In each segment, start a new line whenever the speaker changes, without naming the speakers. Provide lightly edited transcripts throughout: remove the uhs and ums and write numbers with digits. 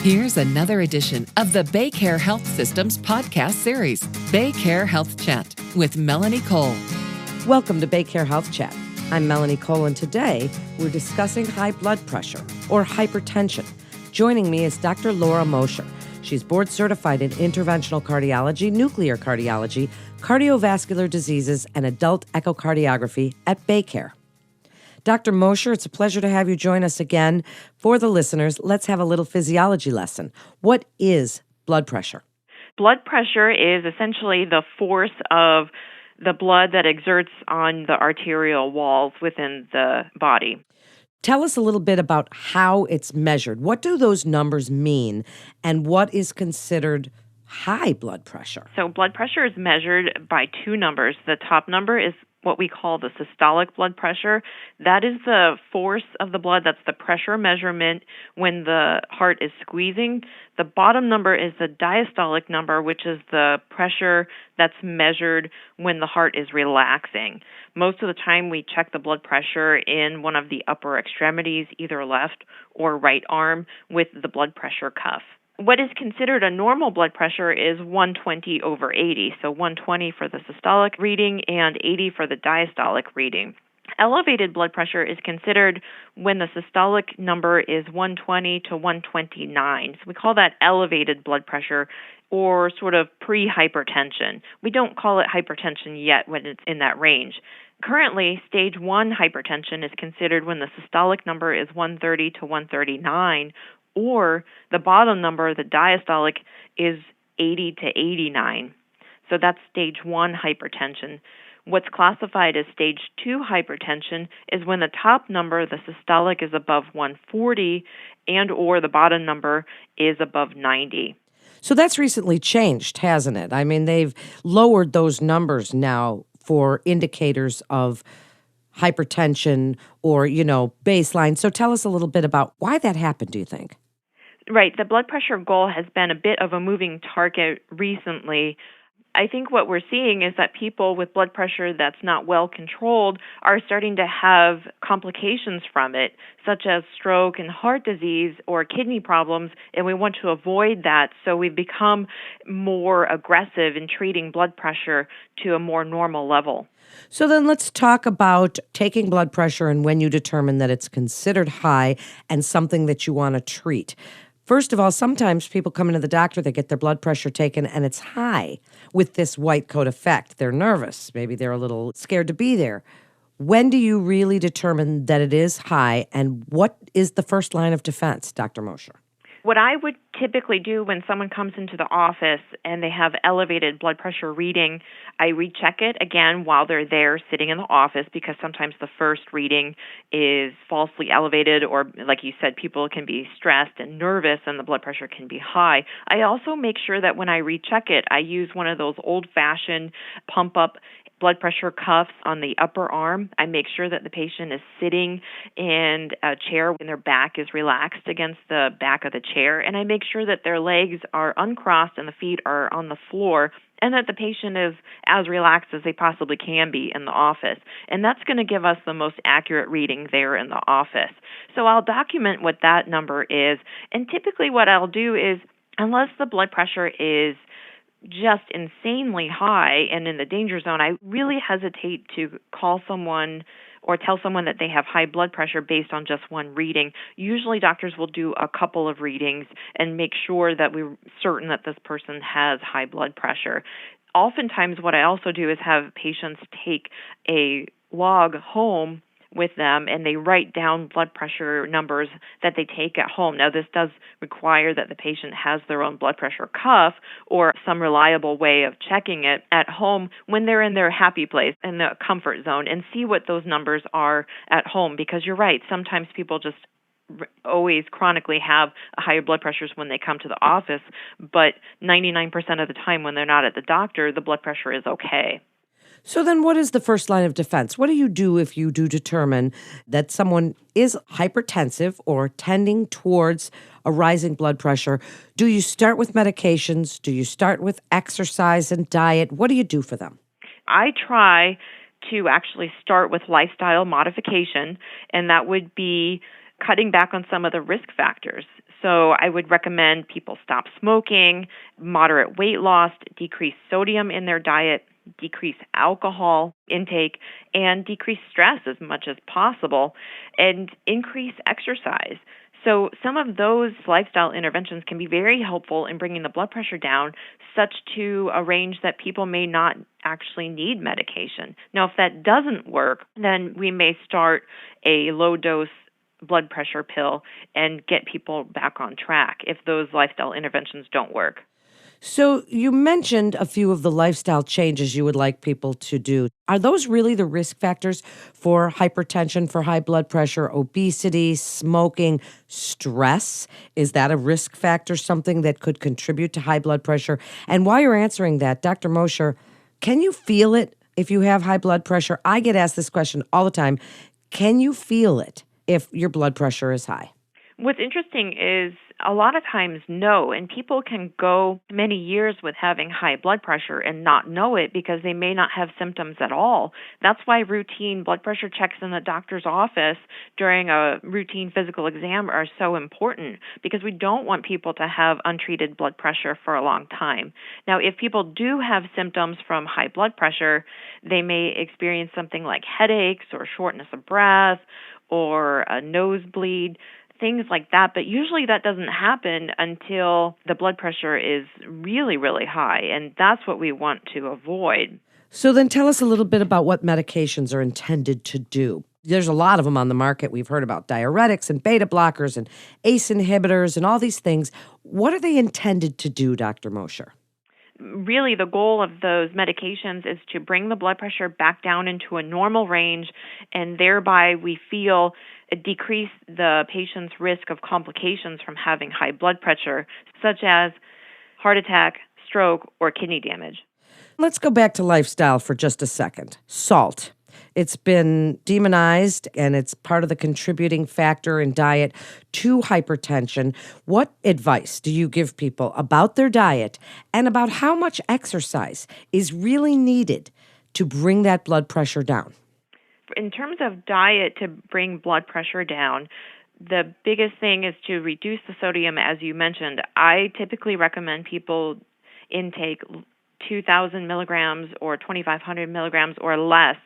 Here's another edition of the BayCare Health Systems podcast series, BayCare Health Chat with Melanie Cole.
Welcome to BayCare Health Chat. I'm Melanie Cole, and today we're discussing high blood pressure or hypertension. Joining me is Dr. Laura Mosher. She's board certified in interventional cardiology, nuclear cardiology, cardiovascular diseases, and adult echocardiography at BayCare. Dr. Mosher, it's a pleasure to have you join us again. For the listeners, let's have a little physiology lesson. What is blood pressure?
Blood pressure is essentially the force of the blood that exerts on the arterial walls within the body.
Tell us a little bit about how it's measured. What do those numbers mean, and what is considered high blood pressure?
So blood pressure is measured by two numbers. The top number is what we call the systolic blood pressure. That is the force of the blood. That's the pressure measurement when the heart is squeezing. The bottom number is the diastolic number, which is the pressure that's measured when the heart is relaxing. Most of the time we check the blood pressure in one of the upper extremities, either left or right arm, with the blood pressure cuff. What is considered a normal blood pressure is 120 over 80, so 120 for the systolic reading and 80 for the diastolic reading. Elevated blood pressure is considered when the systolic number is 120 to 129. So we call that elevated blood pressure or sort of pre-hypertension. We don't call it hypertension yet when it's in that range. Currently, stage 1 hypertension is considered when the systolic number is 130 to 139, or the bottom number, the diastolic, is 80 to 89. So that's stage 1 hypertension. What's classified as stage 2 hypertension is when the top number, the systolic, is above 140 and or the bottom number is above 90.
So that's recently changed, hasn't it? I mean, they've lowered those numbers now for indicators of hypertension or, baseline. So tell us a little bit about why that happened, do you think?
Right. The blood pressure goal has been a bit of a moving target recently. I think what we're seeing is that people with blood pressure that's not well controlled are starting to have complications from it, such as stroke and heart disease or kidney problems, and we want to avoid that. So we've become more aggressive in treating blood pressure to a more normal level.
So then let's talk about taking blood pressure and when you determine that it's considered high and something that you want to treat. First of all, sometimes people come into the doctor, they get their blood pressure taken, and it's high with this white coat effect. They're nervous. Maybe they're a little scared to be there. When do you really determine that it is high, and what is the first line of defense, Dr. Mosher?
What I would typically do when someone comes into the office and they have elevated blood pressure reading, I recheck it again while they're there sitting in the office, because sometimes the first reading is falsely elevated, or like you said, people can be stressed and nervous and the blood pressure can be high. I also make sure that when I recheck it, I use one of those old-fashioned pump-up blood pressure cuffs on the upper arm. I make sure that the patient is sitting in a chair when their back is relaxed against the back of the chair, and I make sure that their legs are uncrossed and the feet are on the floor, and that the patient is as relaxed as they possibly can be in the office. And that's going to give us the most accurate reading there in the office. So I'll document what that number is, and typically what I'll do is, unless the blood pressure is just insanely high and in the danger zone, I really hesitate to call someone or tell someone that they have high blood pressure based on just one reading. Usually doctors will do a couple of readings and make sure that we're certain that this person has high blood pressure. Oftentimes what I also do is have patients take a log home with them, and they write down blood pressure numbers that they take at home. Now, this does require that the patient has their own blood pressure cuff or some reliable way of checking it at home when they're in their happy place, in the comfort zone, and see what those numbers are at home. Because you're right, sometimes people just always chronically have higher blood pressures when they come to the office, but 99% of the time when they're not at the doctor, the blood pressure is okay.
So then what is the first line of defense? What do you do if you do determine that someone is hypertensive or tending towards a rising blood pressure? Do you start with medications? Do you start with exercise and diet? What do you do for them?
I try to actually start with lifestyle modification, and that would be cutting back on some of the risk factors. So I would recommend people stop smoking, moderate weight loss, decrease sodium in their diet, decrease alcohol intake, and decrease stress as much as possible, and increase exercise. So some of those lifestyle interventions can be very helpful in bringing the blood pressure down, such to a range that people may not actually need medication. Now, if that doesn't work, then we may start a low-dose blood pressure pill and get people back on track if those lifestyle interventions don't work.
So you mentioned a few of the lifestyle changes you would like people to do. Are those really the risk factors for hypertension, for high blood pressure, obesity, smoking, stress? Is that a risk factor, something that could contribute to high blood pressure? And while you're answering that, Dr. Mosher, can you feel it if you have high blood pressure? I get asked this question all the time. Can you feel it if your blood pressure is high?
What's interesting is a lot of times no, and people can go many years with having high blood pressure and not know it because they may not have symptoms at all. That's why routine blood pressure checks in the doctor's office during a routine physical exam are so important, because we don't want people to have untreated blood pressure for a long time. Now, if people do have symptoms from high blood pressure, they may experience something like headaches or shortness of breath or a nosebleed, things like that. But usually that doesn't happen until the blood pressure is really, really high, and that's what we want to avoid.
So then tell us a little bit about what medications are intended to do. There's a lot of them on the market. We've heard about diuretics and beta blockers and ACE inhibitors and all these things. What are they intended to do, Dr. Mosher?
Really, the goal of those medications is to bring the blood pressure back down into a normal range, and thereby we feel decrease the patient's risk of complications from having high blood pressure, such as heart attack, stroke, or kidney damage.
Let's go back to lifestyle for just a second. Salt. It's been demonized, and it's part of the contributing factor in diet to hypertension. What advice do you give people about their diet and about how much exercise is really needed to bring that blood pressure down?
In terms of diet to bring blood pressure down, the biggest thing is to reduce the sodium, as you mentioned. I typically recommend people intake 2,000 milligrams or 2,500 milligrams or less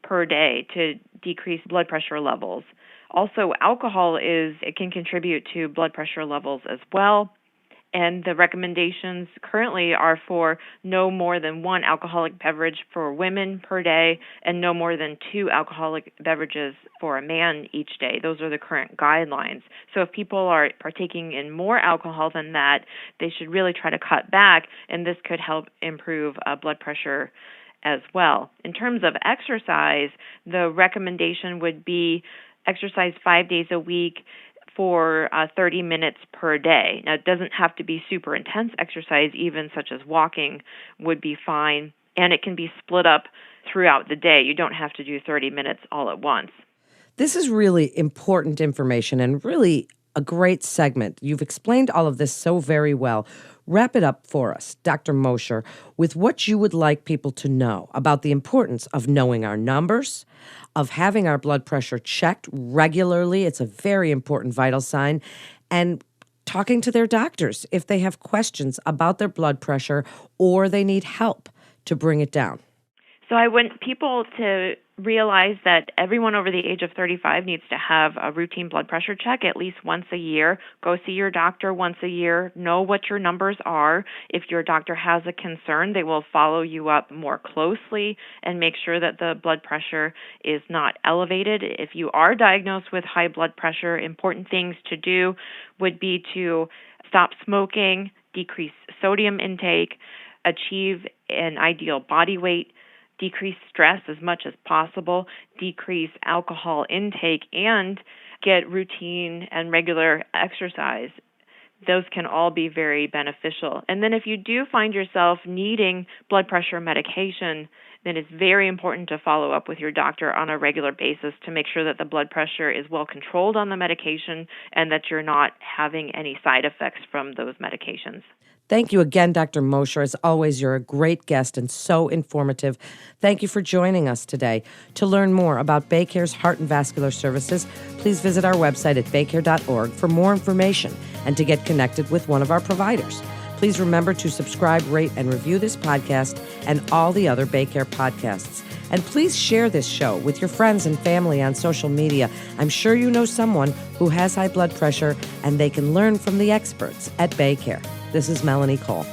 per day to decrease blood pressure levels. Also, it can contribute to blood pressure levels as well. And the recommendations currently are for no more than one alcoholic beverage for women per day and no more than 2 alcoholic beverages for a man each day. Those are the current guidelines. So if people are partaking in more alcohol than that, they should really try to cut back, and this could help improve blood pressure as well. In terms of exercise, the recommendation would be exercise 5 days a week for 30 minutes per day. Now, it doesn't have to be super intense exercise, even such as walking would be fine, and it can be split up throughout the day. You don't have to do 30 minutes all at once.
This is really important information and really a great segment. You've explained all of this so very well. Wrap it up for us, Dr. Mosher, with what you would like people to know about the importance of knowing our numbers, of having our blood pressure checked regularly. It's a very important vital sign. And talking to their doctors if they have questions about their blood pressure or they need help to bring it down.
So I want people to realize that everyone over the age of 35 needs to have a routine blood pressure check at least once a year. Go see your doctor once a year. Know what your numbers are. If your doctor has a concern, they will follow you up more closely and make sure that the blood pressure is not elevated. If you are diagnosed with high blood pressure, important things to do would be to stop smoking, decrease sodium intake, achieve an ideal body weight, decrease stress as much as possible, decrease alcohol intake, and get routine and regular exercise. Those can all be very beneficial. And then if you do find yourself needing blood pressure medication, then it's very important to follow up with your doctor on a regular basis to make sure that the blood pressure is well controlled on the medication and that you're not having any side effects from those medications.
Thank you again, Dr. Mosher. As always, you're a great guest and so informative. Thank you for joining us today. To learn more about BayCare's Heart and Vascular Services, please visit our website at baycare.org for more information and to get connected with one of our providers. Please remember to subscribe, rate, and review this podcast and all the other BayCare podcasts. And please share this show with your friends and family on social media. I'm sure you know someone who has high blood pressure, and they can learn from the experts at BayCare. This is Melanie Cole.